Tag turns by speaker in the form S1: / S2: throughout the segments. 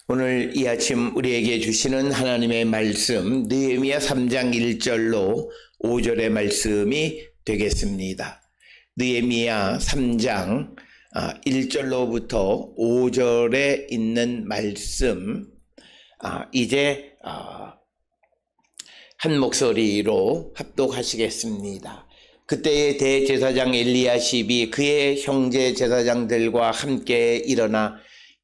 S1: 오늘 이 아침 우리에게 주시는 하나님의 말씀 느헤미야 3장 1절로 5절의 말씀이 되겠습니다. 느헤미야 3장 1절로부터 5절에 있는 말씀 이제 한 목소리로 합독하시겠습니다. 그때의 대제사장 엘리야십이 그의 형제 제사장들과 함께 일어나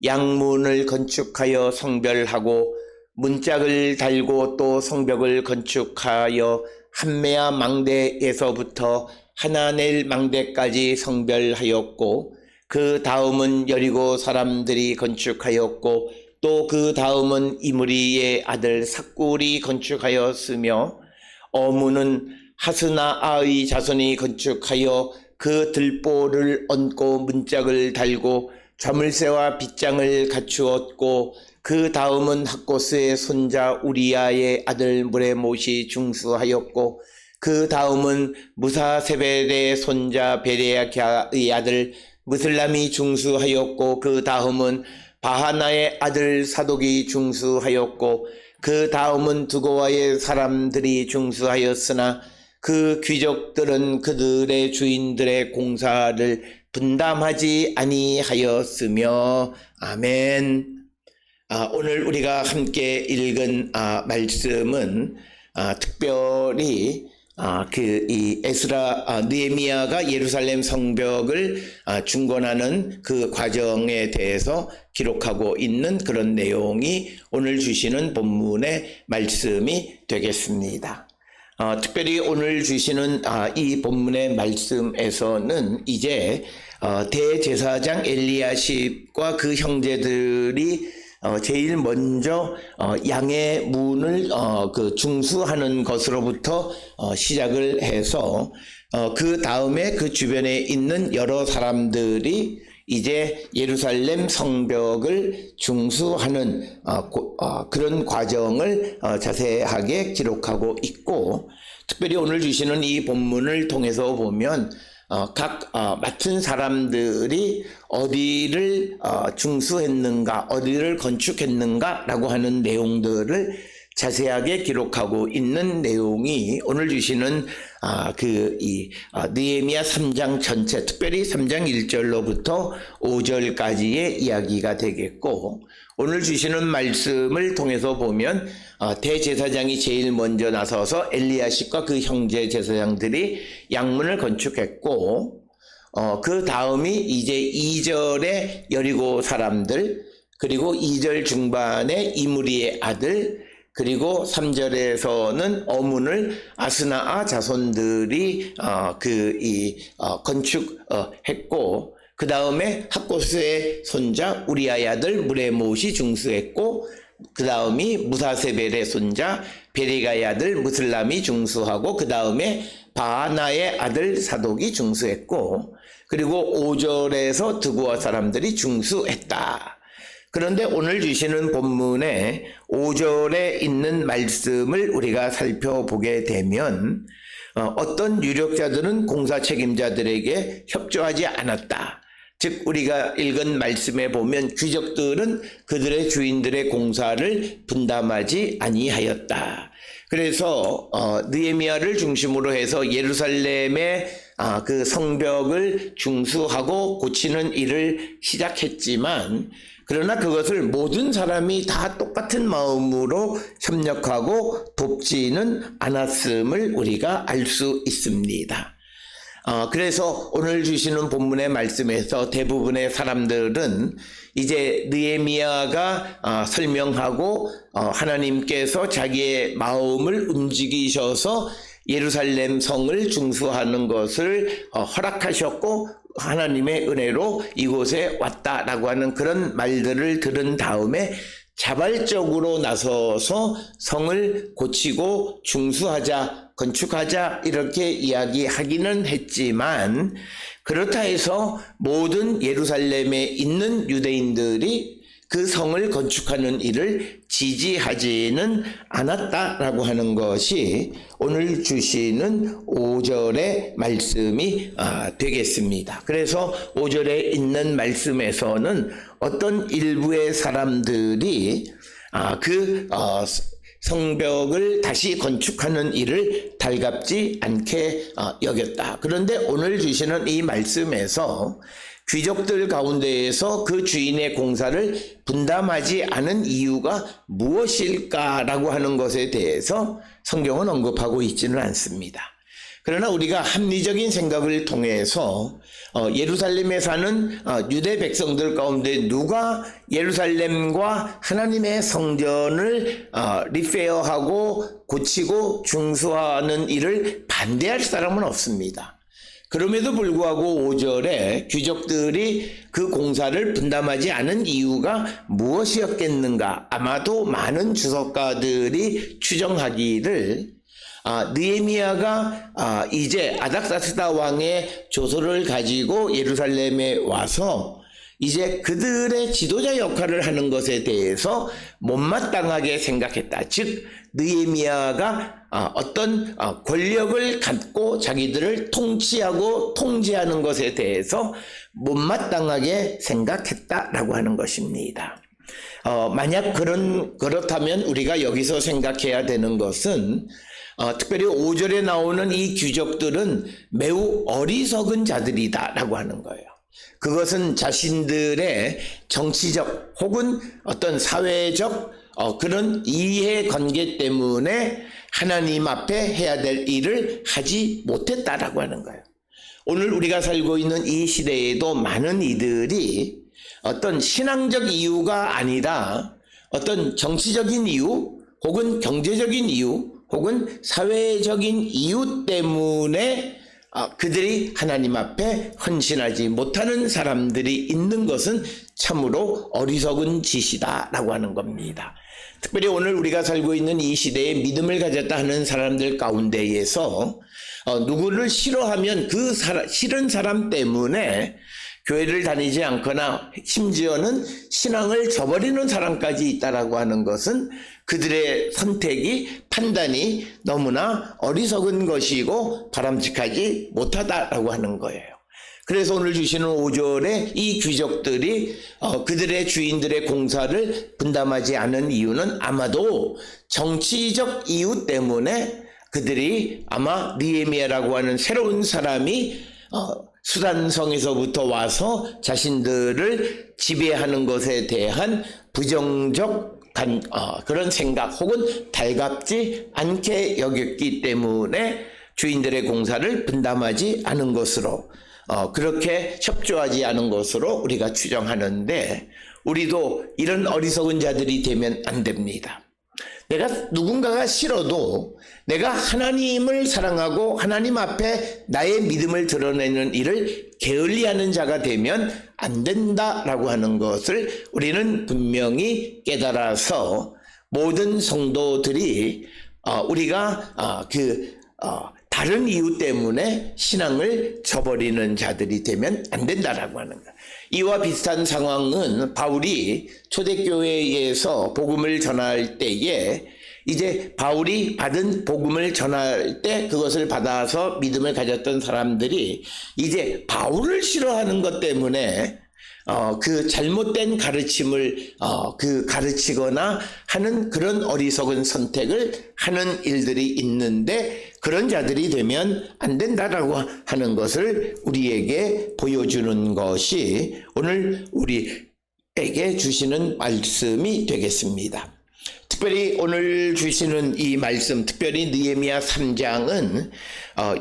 S1: 양문을 건축하여 성별하고 문짝을 달고 또 성벽을 건축하여 한메아 망대에서부터 하나넬 망대까지 성별하였고 그 다음은 여리고 사람들이 건축하였고 또 그 다음은 이므리의 아들 삭굴이 건축하였으며 어무는 하스나아의 자손이 건축하여 그 들보를 얹고 문짝을 달고 좌물쇠와 빗장을 갖추었고 그 다음은 학고스의 손자 우리야의 아들 무레못이 중수하였고 그 다음은 무사세벨의 손자 베레야의 아들 무슬람이 중수하였고 그 다음은 바하나의 아들 사독이 중수하였고 그 다음은 두고와의 사람들이 중수하였으나 그 귀족들은 그들의 주인들의 공사를 분담하지 아니하였으며 아멘. 오늘 우리가 함께 읽은 말씀은 특별히 이 에스라 느헤미야가 예루살렘 성벽을 중건하는 그 과정에 대해서 기록하고 있는 그런 내용이 오늘 주시는 본문의 말씀이 되겠습니다. 특별히 오늘 주시는 이 본문의 말씀에서는 이제 대제사장 엘리야십과 그 형제들이 제일 먼저 양의 문을 중수하는 것으로부터 시작을 해서 그 다음에 그 주변에 있는 여러 사람들이 이제 예루살렘 성벽을 중수하는 그런 과정을 자세하게 기록하고 있고, 특별히 오늘 주시는 이 본문을 통해서 보면 각 맡은 사람들이 어디를 중수했는가, 어디를 건축했는가 라고 하는 내용들을 자세하게 기록하고 있는 내용이 오늘 주시는 느헤미야 3장 전체, 특별히 3장 1절로부터 5절까지의 이야기가 되겠고, 오늘 주시는 말씀을 통해서 보면 대제사장이 제일 먼저 나서서 엘리야십과 그 형제 제사장들이 양문을 건축했고, 그 다음이 이제 2절에 여리고 사람들, 그리고 2절 중반에 이므리의 아들, 그리고 3절에서는 어문을 아스나아 자손들이 건축했고, 그 다음에 학고스의 손자 우리야의 아들 무레못이 중수했고, 그 다음이 무사세벨의 손자 베리가의 아들 무슬람이 중수하고, 그 다음에 바하나의 아들 사독이 중수했고, 그리고 5절에서 드고와 사람들이 중수했다. 그런데 오늘 주시는 본문에 5절에 있는 말씀을 우리가 살펴보게 되면 어떤 유력자들은 공사 책임자들에게 협조하지 않았다. 즉 우리가 읽은 말씀에 보면 귀족들은 그들의 주인들의 공사를 분담하지 아니하였다. 그래서 느헤미야를 중심으로 해서 예루살렘의 그 성벽을 중수하고 고치는 일을 시작했지만, 그러나 그것을 모든 사람이 다 똑같은 마음으로 협력하고 돕지는 않았음을 우리가 알 수 있습니다. 그래서 오늘 주시는 본문의 말씀에서 대부분의 사람들은 이제 느헤미야가 설명하고 하나님께서 자기의 마음을 움직이셔서 예루살렘 성을 중수하는 것을 허락하셨고 하나님의 은혜로 이곳에 왔다라고 하는 그런 말들을 들은 다음에 자발적으로 나서서 성을 고치고 중수하자, 건축하자 이렇게 이야기하기는 했지만, 그렇다 해서 모든 예루살렘에 있는 유대인들이 그 성을 건축하는 일을 지지하지는 않았다라고 하는 것이 오늘 주시는 5절의 말씀이 되겠습니다. 그래서 5절에 있는 말씀에서는 어떤 일부의 사람들이 성벽을 다시 건축하는 일을 달갑지 않게 여겼다. 그런데 오늘 주시는 이 말씀에서 귀족들 가운데에서 그 주인의 공사를 분담하지 않은 이유가 무엇일까라고 하는 것에 대해서 성경은 언급하고 있지는 않습니다. 그러나 우리가 합리적인 생각을 통해서 예루살렘에 사는 유대 백성들 가운데 누가 예루살렘과 하나님의 성전을 리페어하고 고치고 중수하는 일을 반대할 사람은 없습니다. 그럼에도 불구하고 5절에 귀족들이 그 공사를 분담하지 않은 이유가 무엇이었겠는가? 아마도 많은 주석가들이 추정하기를 느헤미야가 이제 아닥사스다 왕의 조서를 가지고 예루살렘에 와서 이제 그들의 지도자 역할을 하는 것에 대해서 못마땅하게 생각했다. 즉 느헤미야가 어떤 권력을 갖고 자기들을 통치하고 통제하는 것에 대해서 못마땅하게 생각했다라고 하는 것입니다. 만약 그렇다면 우리가 여기서 생각해야 되는 것은 특별히 5절에 나오는 이 귀족들은 매우 어리석은 자들이다라고 하는 거예요. 그것은 자신들의 정치적 혹은 어떤 사회적 그런 이해관계 때문에 하나님 앞에 해야 될 일을 하지 못했다라고 하는 거예요. 오늘 우리가 살고 있는 이 시대에도 많은 이들이 어떤 신앙적 이유가 아니라 어떤 정치적인 이유 혹은 경제적인 이유 혹은 사회적인 이유 때문에 그들이 하나님 앞에 헌신하지 못하는 사람들이 있는 것은 참으로 어리석은 짓이다라고 하는 겁니다. 특별히 오늘 우리가 살고 있는 이 시대에 믿음을 가졌다 하는 사람들 가운데에서 누구를 싫어하면 그 싫은 사람 때문에 교회를 다니지 않거나 심지어는 신앙을 저버리는 사람까지 있다라고 하는 것은 그들의 선택이 판단이 너무나 어리석은 것이고 바람직하지 못하다라고 하는 거예요. 그래서 오늘 주시는 5절에 이 귀족들이 그들의 주인들의 공사를 분담하지 않은 이유는 아마도 정치적 이유 때문에 그들이 아마 느헤미야라고 하는 새로운 사람이 수단성에서부터 와서 자신들을 지배하는 것에 대한 부정적 그런 생각 혹은 달갑지 않게 여겼기 때문에 주인들의 공사를 분담하지 않은 것으로 그렇게 협조하지 않은 것으로 우리가 추정하는데 우리도 이런 어리석은 자들이 되면 안 됩니다. 내가 누군가가 싫어도 내가 하나님을 사랑하고 하나님 앞에 나의 믿음을 드러내는 일을 게을리하는 자가 되면 안 된다라고 하는 것을 우리는 분명히 깨달아서 모든 성도들이 우리가 다른 이유 때문에 신앙을 저버리는 자들이 되면 안 된다라고 하는 거예요. 이와 비슷한 상황은 바울이 초대교회에서 복음을 전할 때에 이제 바울이 받은 복음을 전할 때 그것을 받아서 믿음을 가졌던 사람들이 이제 바울을 싫어하는 것 때문에 그 잘못된 가르침을 가르치거나 하는 그런 어리석은 선택을 하는 일들이 있는데 그런 자들이 되면 안 된다라고 하는 것을 우리에게 보여주는 것이 오늘 우리에게 주시는 말씀이 되겠습니다. 특별히 오늘 주시는 이 말씀, 특별히 느헤미야 3장은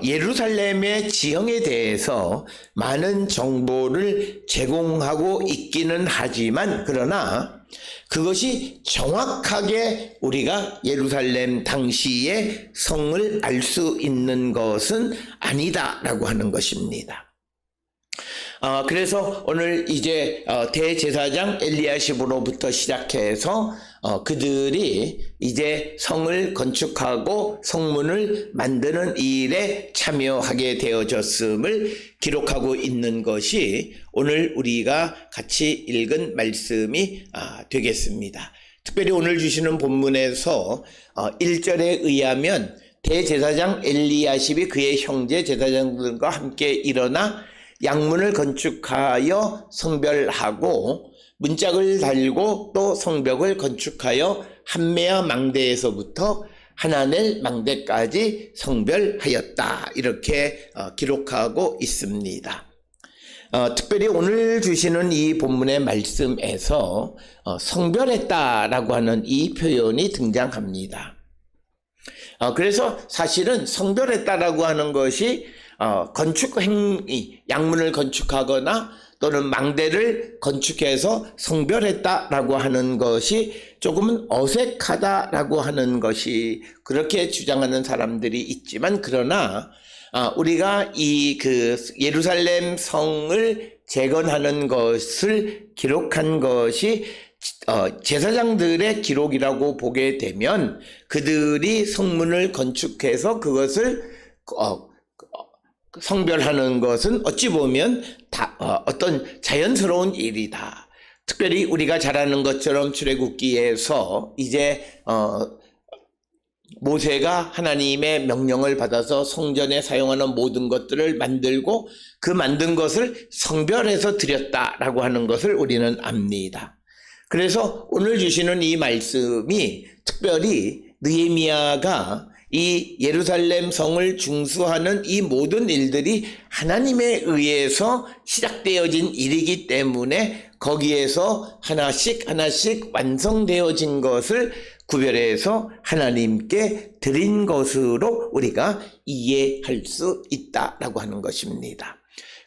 S1: 예루살렘의 지형에 대해서 많은 정보를 제공하고 있기는 하지만 그러나 그것이 정확하게 우리가 예루살렘 당시의 성을 알 수 있는 것은 아니다라고 하는 것입니다. 그래서 오늘 이제 대제사장 엘리야십으로부터 시작해서 그들이 이제 성을 건축하고 성문을 만드는 일에 참여하게 되어졌음을 기록하고 있는 것이 오늘 우리가 같이 읽은 말씀이 되겠습니다. 특별히 오늘 주시는 본문에서 1절에 의하면 대제사장 엘리야십이 그의 형제 제사장들과 함께 일어나 양문을 건축하여 성별하고 문짝을 달고 또 성벽을 건축하여 한메아 망대에서부터 하나넬 망대까지 성별하였다. 이렇게 기록하고 있습니다. 특별히 오늘 주시는 이 본문의 말씀에서 성별했다라고 하는 이 표현이 등장합니다. 그래서 사실은 성별했다라고 하는 것이 건축 행위, 양문을 건축하거나 또는 망대를 건축해서 성별했다라고 하는 것이 조금은 어색하다라고 하는 것이 그렇게 주장하는 사람들이 있지만, 그러나 우리가 이 예루살렘 성을 재건하는 것을 기록한 것이 제사장들의 기록이라고 보게 되면 그들이 성문을 건축해서 그것을 성별하는 것은 어찌 보면 어떤 자연스러운 일이다. 특별히 우리가 잘 아는 것처럼 출애굽기에서 이제 모세가 하나님의 명령을 받아서 성전에 사용하는 모든 것들을 만들고 그 만든 것을 성별해서 드렸다라고 하는 것을 우리는 압니다. 그래서 오늘 주시는 이 말씀이 특별히 느헤미야가 이 예루살렘 성을 중수하는 이 모든 일들이 하나님에 의해서 시작되어진 일이기 때문에 거기에서 하나씩 완성되어진 것을 구별해서 하나님께 드린 것으로 우리가 이해할 수 있다라고 하는 것입니다.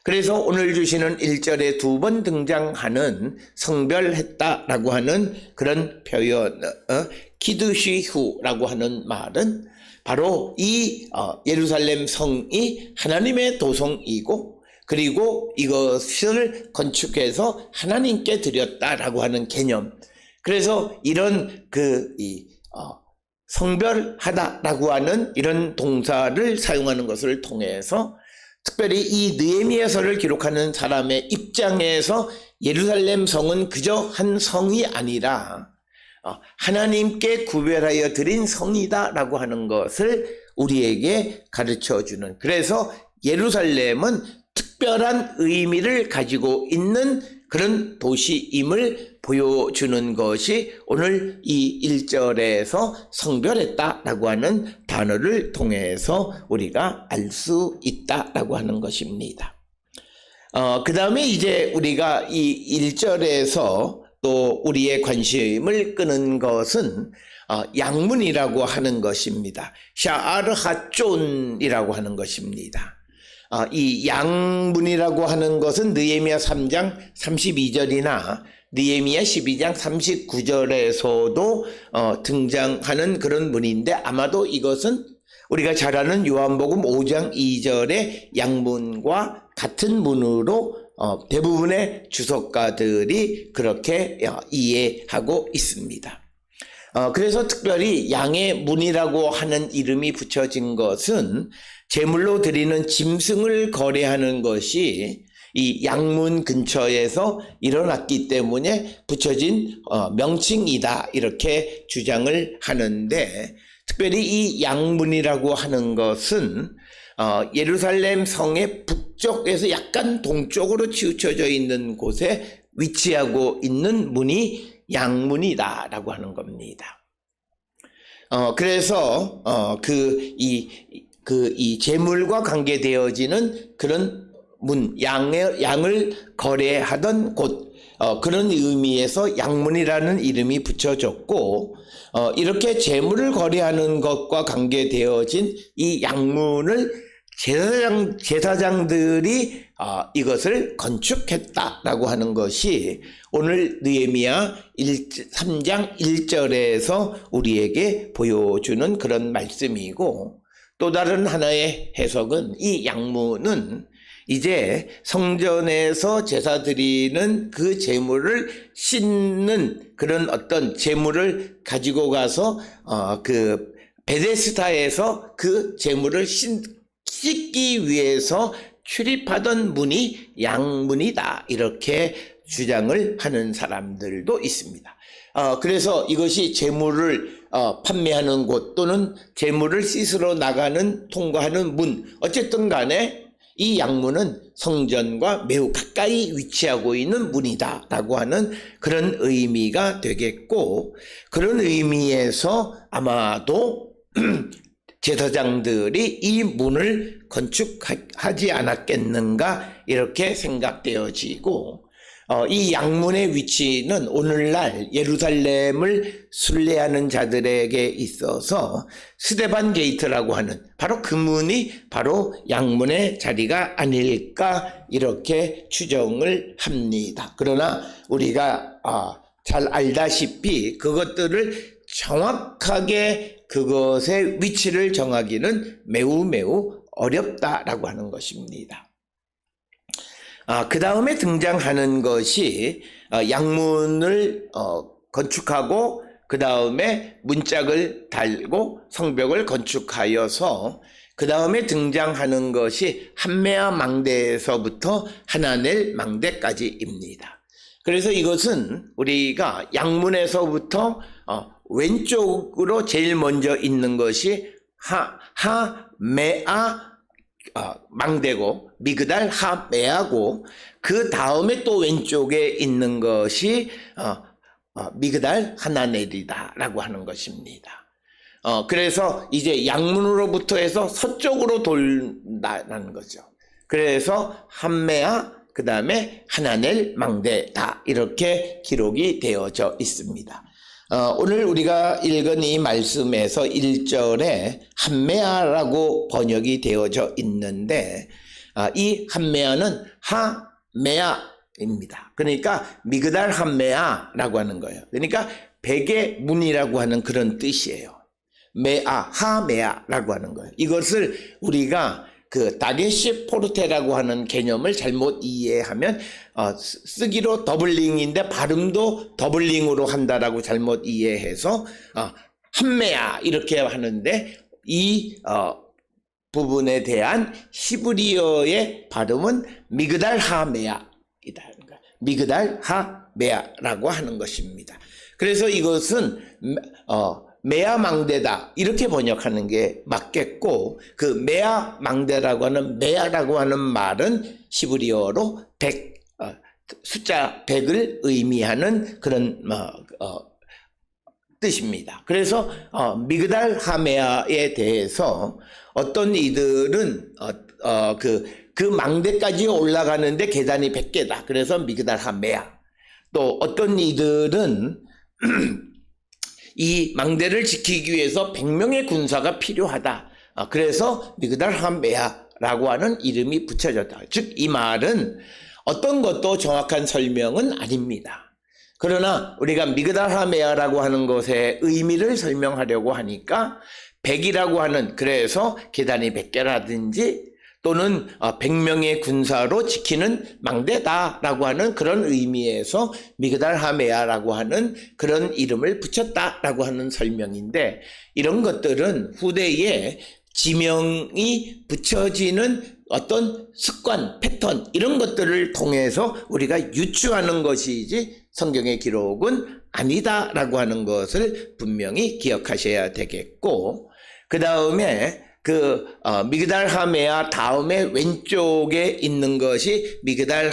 S1: 그래서 오늘 주시는 1절에 두 번 등장하는 성별했다라고 하는 그런 표현, 키드시후라고 하는 말은 바로 이 예루살렘 성이 하나님의 도성이고 그리고 이것을 건축해서 하나님께 드렸다라고 하는 개념. 그래서 이런 성별하다라고 하는 이런 동사를 사용하는 것을 통해서 특별히 이 느헤미야서를 기록하는 사람의 입장에서 예루살렘 성은 그저 한 성이 아니라 하나님께 구별하여 드린 성이다라고 하는 것을 우리에게 가르쳐주는, 그래서 예루살렘은 특별한 의미를 가지고 있는 그런 도시임을 보여주는 것이 오늘 이 1절에서 성별했다라고 하는 단어를 통해서 우리가 알 수 있다라고 하는 것입니다. 그 다음에 이제 우리가 이 1절에서 또 우리의 관심을 끄는 것은 양문이라고 하는 것입니다. 샤아르 하존이라고 하는 것입니다. 이 양문이라고 하는 것은 느헤미야 3장 32절이나 느헤미야 12장 39절에서도 등장하는 그런 문인데, 아마도 이것은 우리가 잘 아는 요한복음 5장 2절의 양문과 같은 문으로 대부분의 주석가들이 그렇게 이해하고 있습니다. 그래서 특별히 양의 문이라고 하는 이름이 붙여진 것은 제물로 드리는 짐승을 거래하는 것이 이 양문 근처에서 일어났기 때문에 붙여진 명칭이다, 이렇게 주장을 하는데, 특별히 이 양문이라고 하는 것은 예루살렘 성의 북쪽에서 약간 동쪽으로 치우쳐져 있는 곳에 위치하고 있는 문이 양문이다라고 하는 겁니다. 그래서 이 제물과 관계되어지는 그런 문, 양을 거래하던 곳, 그런 의미에서 양문이라는 이름이 붙여졌고, 이렇게 제물을 거래하는 것과 관계되어진 이 양문을 제사장들이 이것을 건축했다라고 하는 것이 오늘 느헤미야 3장 1절에서 우리에게 보여주는 그런 말씀이고, 또 다른 하나의 해석은 이 양문은 이제 성전에서 제사 드리는 그 제물을 씻는 그런 어떤 제물을 가지고 가서 그 베데스다에서 그 제물을 씻기 위해서 출입하던 문이 양문이다, 이렇게 주장을 하는 사람들도 있습니다. 그래서 이것이 제물을 판매하는 곳 또는 제물을 씻으러 나가는 통과하는 문, 어쨌든 간에 이 양문은 성전과 매우 가까이 위치하고 있는 문이다 라고 하는 그런 의미가 되겠고, 그런 의미에서 아마도 제사장들이 이 문을 건축하지 않았겠는가 이렇게 생각되어지고, 이 양문의 위치는 오늘날 예루살렘을 순례하는 자들에게 있어서 스데반 게이트라고 하는 바로 그 문이 바로 양문의 자리가 아닐까 이렇게 추정을 합니다. 그러나 우리가 잘 알다시피 그것들을 정확하게 그것의 위치를 정하기는 매우 어렵다라고 하는 것입니다. 그 다음에 등장하는 것이 양문을 건축하고 그 다음에 문짝을 달고 성벽을 건축하여서 그 다음에 등장하는 것이 한메아 망대에서부터 하나넬 망대까지입니다. 그래서 이것은 우리가 양문에서부터 왼쪽으로 제일 먼저 있는 것이 하메아 망대고 미그달 하메아고, 그 다음에 또 왼쪽에 있는 것이 미그달 하나넬이다 라고 하는 것입니다. 그래서 이제 양문으로부터 해서 서쪽으로 돌다는 거죠. 그래서 한메아 그 다음에 하나넬 망대다, 이렇게 기록이 되어져 있습니다. 오늘 우리가 읽은 이 말씀에서 1절에 한메아라고 번역이 되어져 있는데, 이 한메아는 하메아입니다. 그러니까 미그달 한메아라고 하는 거예요. 그러니까 백의 문이라고 하는 그런 뜻이에요. 하메아라고 하는 거예요. 이것을 우리가 그 다게시 포르테라고 하는 개념을 잘못 이해하면 쓰기로 더블링인데 발음도 더블링으로 한다라고 잘못 이해해서 한메아 이렇게 하는데, 이 부분에 대한 히브리어의 발음은 미그달 하메아이다. 미그달 하메아라고 하는 것입니다. 그래서 이것은 메아 망대다 이렇게 번역하는 게 맞겠고, 그 메아 망대라고 하는 메아라고 하는 말은 히브리어로 100, 숫자 100을 의미하는 그런 뜻입니다. 그래서 미그달 하메아에 대해서 어떤 이들은 그 망대까지 올라가는데 계단이 100개다. 그래서 미그달 하메아. 또 어떤 이들은 이 망대를 지키기 위해서 100명의 군사가 필요하다. 그래서 미그달 하메아라고 하는 이름이 붙여졌다. 즉 이 말은 어떤 것도 정확한 설명은 아닙니다. 그러나 우리가 미그달 하메아라고 하는 것의 의미를 설명하려고 하니까 100이라고 하는, 그래서 계단이 100개라든지 또는 100명의 군사로 지키는 망대다라고 하는 그런 의미에서 미그달 하메아라고 하는 그런 이름을 붙였다라고 하는 설명인데, 이런 것들은 후대에 지명이 붙여지는 어떤 습관, 패턴, 이런 것들을 통해서 우리가 유추하는 것이지 성경의 기록은 아니다라고 하는 것을 분명히 기억하셔야 되겠고, 그 다음에 미그달 하메아 다음에 왼쪽에 있는 것이 미그달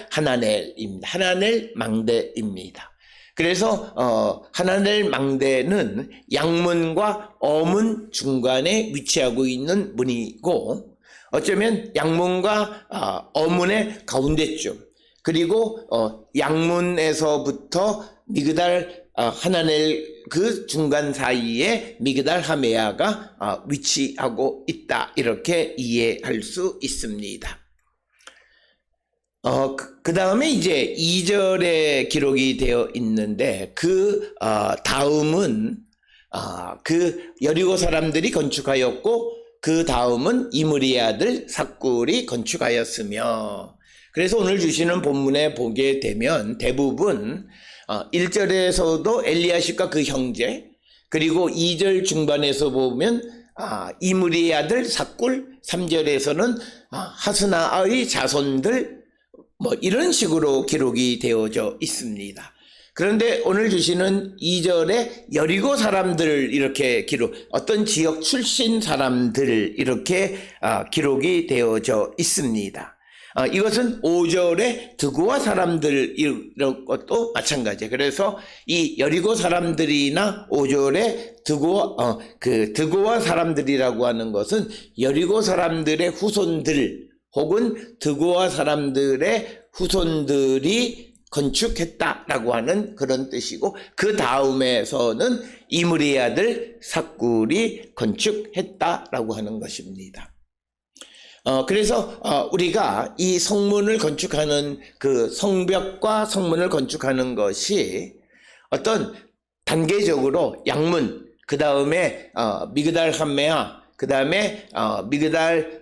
S1: 하나넬입니다. 하나넬 망대입니다. 그래서 하나넬 망대는 양문과 어문 중간에 위치하고 있는 문이고, 어쩌면 양문과 어문의 가운데쯤, 그리고 양문에서부터 미그달 하나넬 그 중간 사이에 미그달 하메아가 위치하고 있다, 이렇게 이해할 수 있습니다. 그 다음에 이제 2절에 기록이 되어 있는데, 다음은 그 여리고 사람들이 건축하였고 그 다음은 이므리의 아들 삭굴이 건축하였으며. 그래서 오늘 주시는 본문에 보게 되면 대부분 1절에서도 엘리야십과 그 형제, 그리고 2절 중반에서 보면 이므리의 아들 삭굴, 3절에서는 하스나의 자손들, 뭐 이런 식으로 기록이 되어져 있습니다. 그런데 오늘 주시는 2절에 여리고 사람들 이렇게 기록, 어떤 지역 출신 사람들 이렇게 기록이 되어져 있습니다. 이것은 5절에 드고와 사람들 이런 것도 마찬가지예요. 그래서 이 여리고 사람들이나 5절에 드고와 사람들이라고 하는 것은 여리고 사람들의 후손들 혹은 드고와 사람들의 후손들이 건축했다라고 하는 그런 뜻이고, 그 다음에서는 이므리의 아들 삭굴이 건축했다라고 하는 것입니다. 그래서 우리가 이 성문을 건축하는 그 성벽과 성문을 건축하는 것이 어떤 단계적으로 양문, 그 다음에 미그달 함메아, 그 다음에 미그달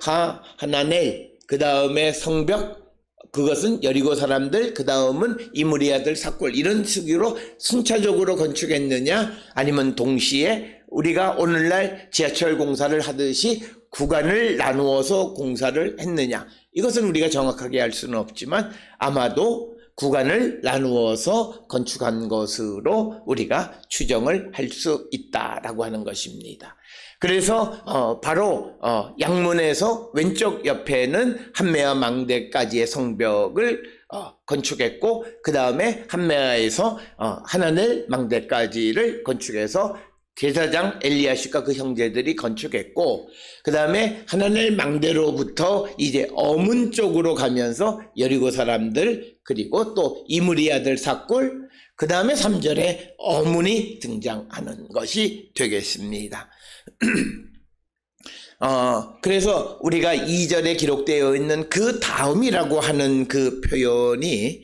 S1: 하나넬, 그 다음에 성벽, 그것은 여리고 사람들, 그 다음은 이므리의 아들 삭굴, 이런 식으로 순차적으로 건축했느냐, 아니면 동시에 우리가 오늘날 지하철 공사를 하듯이 구간을 나누어서 공사를 했느냐, 이것은 우리가 정확하게 알 수는 없지만 아마도 구간을 나누어서 건축한 것으로 우리가 추정을 할 수 있다라고 하는 것입니다. 그래서 바로 양문에서 왼쪽 옆에는 함메아 망대까지의 성벽을 건축했고, 그 다음에 함메아에서 하나넬 망대까지를 건축해서 제사장 엘리야십과 그 형제들이 건축했고, 그 다음에 하나넬 망대로부터 이제 어문 쪽으로 가면서 여리고 사람들, 그리고 또 이므리의 아들 삭굴, 그 다음에 3절에 어문이 등장하는 것이 되겠습니다. 그래서 우리가 2절에 기록되어 있는 그 다음이라고 하는 그 표현이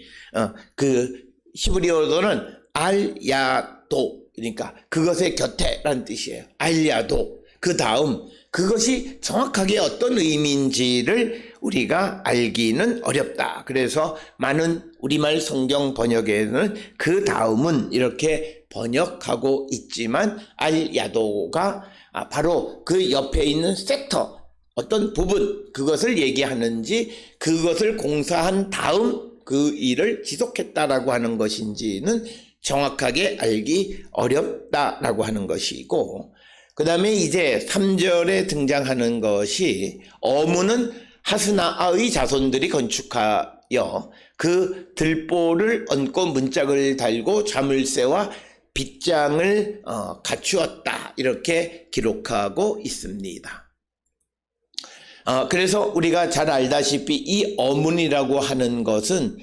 S1: 그 히브리어로는 알야도, 그러니까 그것의 곁에라는 뜻이에요. 알야도, 그 다음, 그것이 정확하게 어떤 의미인지를 우리가 알기는 어렵다. 그래서 많은 우리말 성경 번역에는 그 다음은 이렇게 번역하고 있지만 알야도가 바로 그 옆에 있는 섹터, 어떤 부분, 그것을 얘기하는지, 그것을 공사한 다음 그 일을 지속했다라고 하는 것인지는 정확하게 알기 어렵다라고 하는 것이고, 그 다음에 이제 3절에 등장하는 것이 어문은 하스나아의 자손들이 건축하여 그 들보를 얹고 문짝을 달고 자물쇠와 빗장을 갖추었다, 이렇게 기록하고 있습니다. 그래서 우리가 잘 알다시피 이 어문이라고 하는 것은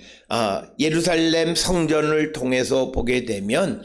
S1: 예루살렘 성전을 통해서 보게 되면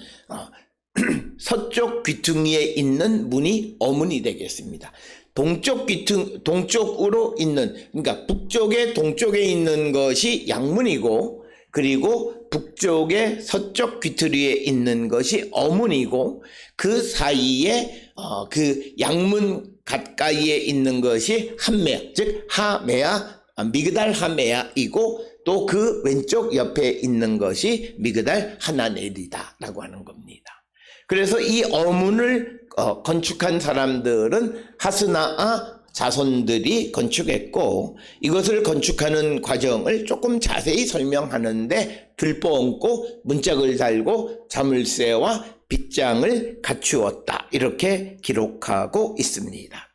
S1: 서쪽 귀퉁이에 있는 문이 어문이 되겠습니다. 동쪽으로 있는, 그러니까 북쪽에 동쪽에 있는 것이 양문이고, 그리고 북쪽의 서쪽 귀퉁이에 있는 것이 어문이고, 그 사이에 그 양문 가까이에 있는 것이 함메아, 즉 하메아, 미그달 하메아이고, 또 그 왼쪽 옆에 있는 것이 미그달 하나넬이다라고 하는 겁니다. 그래서 이 어문을 건축한 사람들은 하스나아 자손들이 건축했고, 이것을 건축하는 과정을 조금 자세히 설명하는데 들보 얹고 문짝을 달고 자물쇠와 빗장을 갖추었다, 이렇게 기록하고 있습니다.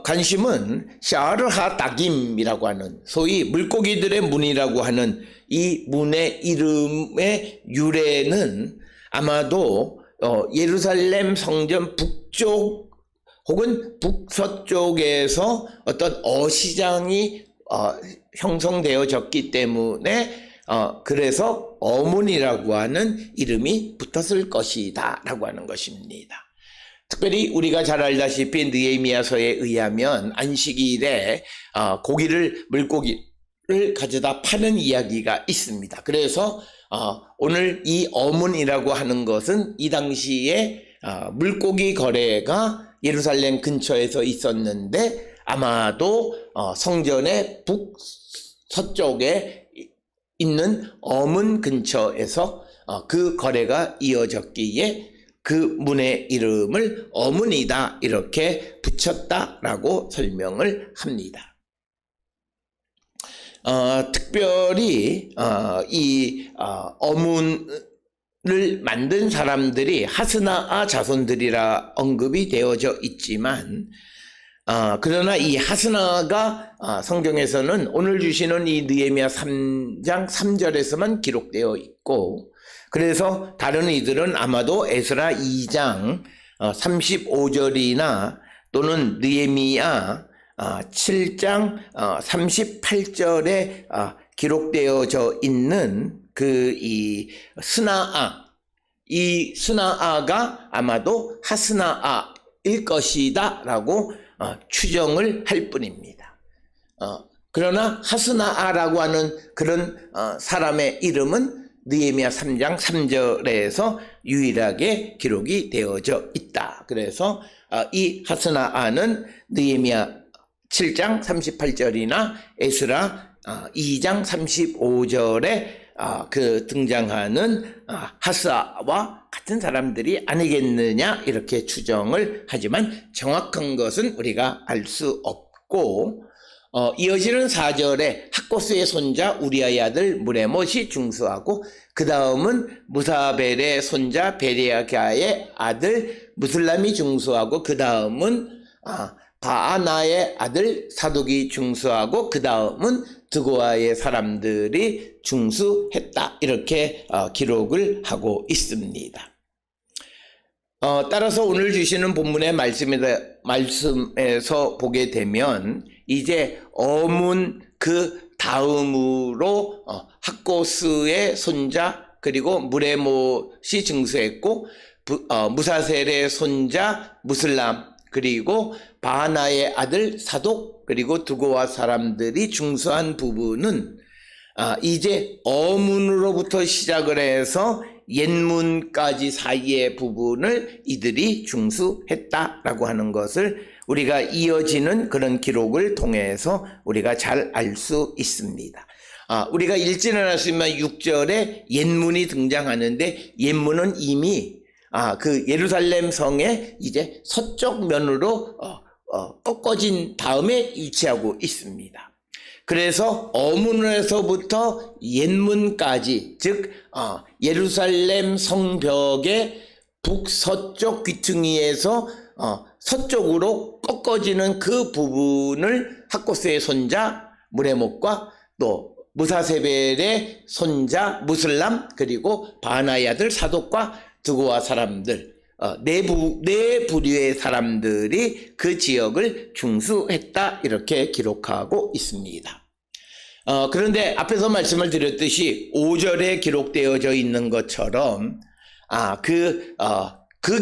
S1: 관심은 샤르하 다김이라고 하는, 소위 물고기들의 문이라고 하는 이 문의 이름의 유래는 아마도 예루살렘 성전 북쪽 혹은 북서쪽에서 어떤 어시장이 형성되어졌기 때문에 그래서 어문이라고 하는 이름이 붙었을 것이다 라고 하는 것입니다. 특별히 우리가 잘 알다시피 느헤미야서에 의하면 안식일에 물고기를 가져다 파는 이야기가 있습니다. 그래서 오늘 이 어문이라고 하는 것은 이 당시에 물고기 거래가 예루살렘 근처에서 있었는데 아마도 성전의 북서쪽에 있는 어문 근처에서 그 거래가 이어졌기에 그 문의 이름을 어문이다 이렇게 붙였다라고 설명을 합니다. 특별히 이 어문을 만든 사람들이 하스나아 자손들이라 언급이 되어져 있지만 그러나 이 하스나가 성경에서는 오늘 주시는 이 느헤미야 3장 3절에서만 기록되어 있고, 그래서 다른 이들은 아마도 에스라 2장 35절이나 또는 느헤미야 7장 38절에 기록되어져 있는 이 스나아가 아마도 하스나아일 것이다 라고 추정을 할 뿐입니다. 그러나 하스나아라고 하는 그런 사람의 이름은 느헤미야 3장 3절에서 유일하게 기록이 되어져 있다. 그래서 이 하스나아는 느헤미야 7장 38절이나 에스라 2장 35절에 그 등장하는 하스아와 같은 사람들이 아니겠느냐 이렇게 추정을 하지만 정확한 것은 우리가 알 수 없고, 이어지는 4절에 학고스의 손자 우리아의 아들 무레못이 중수하고 그 다음은 무사벨의 손자 베레야가의 아들 무슬람이 중수하고 그 다음은 바아나의 아들 사독이 중수하고 그 다음은 드고아의 사람들이 중수했다 이렇게 기록을 하고 있습니다. 따라서 오늘 주시는 본문의 말씀에서 보게 되면 이제 어문 그 다음으로 학고스의 손자 그리고 무레못이 증수했고 무사셀의 손자 무슬람 그리고 바하나의 아들 사독 그리고 두고와 사람들이 중수한 부분은 이제 어문으로부터 시작을 해서 옛문까지 사이의 부분을 이들이 중수했다라고 하는 것을 우리가 이어지는 그런 기록을 통해서 우리가 잘 알 수 있습니다. 우리가 읽지는 않을 수 있지만 6절에 옛문이 등장하는데 옛문은 이미 그 예루살렘 성의 이제 서쪽 면으로 꺾어진 다음에 위치하고 있습니다. 그래서 어문에서부터 옛문까지 즉 예루살렘 성벽의 북서쪽 귀퉁이에서 서쪽으로 꺾어지는 그 부분을 학고스의 손자 무레못과 또 무사세벨의 손자 무슬람 그리고 바하나의 아들 사독과 드고와 사람들 네 부류의 사람들이 그 지역을 중수했다 이렇게 기록하고 있습니다. 그런데 앞에서 말씀을 드렸듯이 5절에 기록되어져 있는 것처럼 그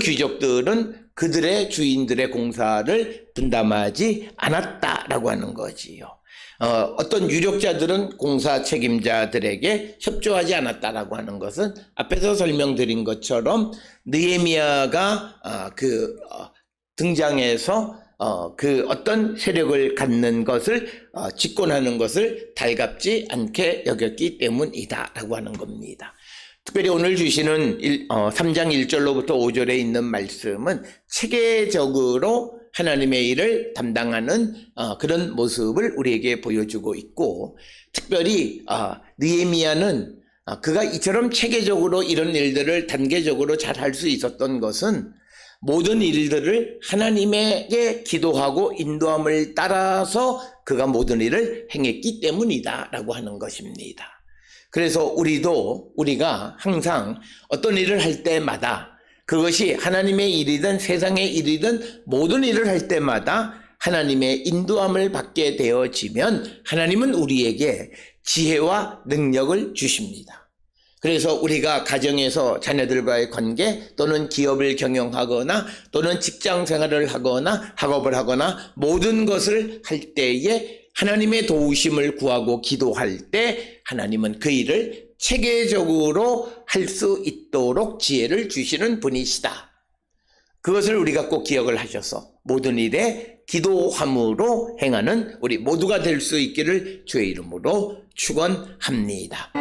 S1: 귀족들은 그들의 주인들의 공사를 분담하지 않았다라고 하는 거지요. 어떤 유력자들은 공사 책임자들에게 협조하지 않았다라고 하는 것은 앞에서 설명드린 것처럼 느헤미야가 등장해서 그 어떤 세력을 갖는 것을 집권하는 것을 달갑지 않게 여겼기 때문이다라고 하는 겁니다. 특별히 오늘 주시는 3장 1절로부터 5절에 있는 말씀은 체계적으로 하나님의 일을 담당하는 그런 모습을 우리에게 보여주고 있고, 특별히 느헤미야는 그가 이처럼 체계적으로 이런 일들을 단계적으로 잘 할 수 있었던 것은 모든 일들을 하나님에게 기도하고 인도함을 따라서 그가 모든 일을 행했기 때문이다 라고 하는 것입니다. 그래서 우리가 항상 어떤 일을 할 때마다 그것이 하나님의 일이든 세상의 일이든 모든 일을 할 때마다 하나님의 인도함을 받게 되어지면 하나님은 우리에게 지혜와 능력을 주십니다. 그래서 우리가 가정에서 자녀들과의 관계 또는 기업을 경영하거나 또는 직장 생활을 하거나 학업을 하거나 모든 것을 할 때에 하나님의 도우심을 구하고 기도할 때 하나님은 그 일을 체계적으로 할 수 있도록 지혜를 주시는 분이시다. 그것을 우리가 꼭 기억을 하셔서 모든 일에 기도함으로 행하는 우리 모두가 될 수 있기를 주의 이름으로 축원합니다.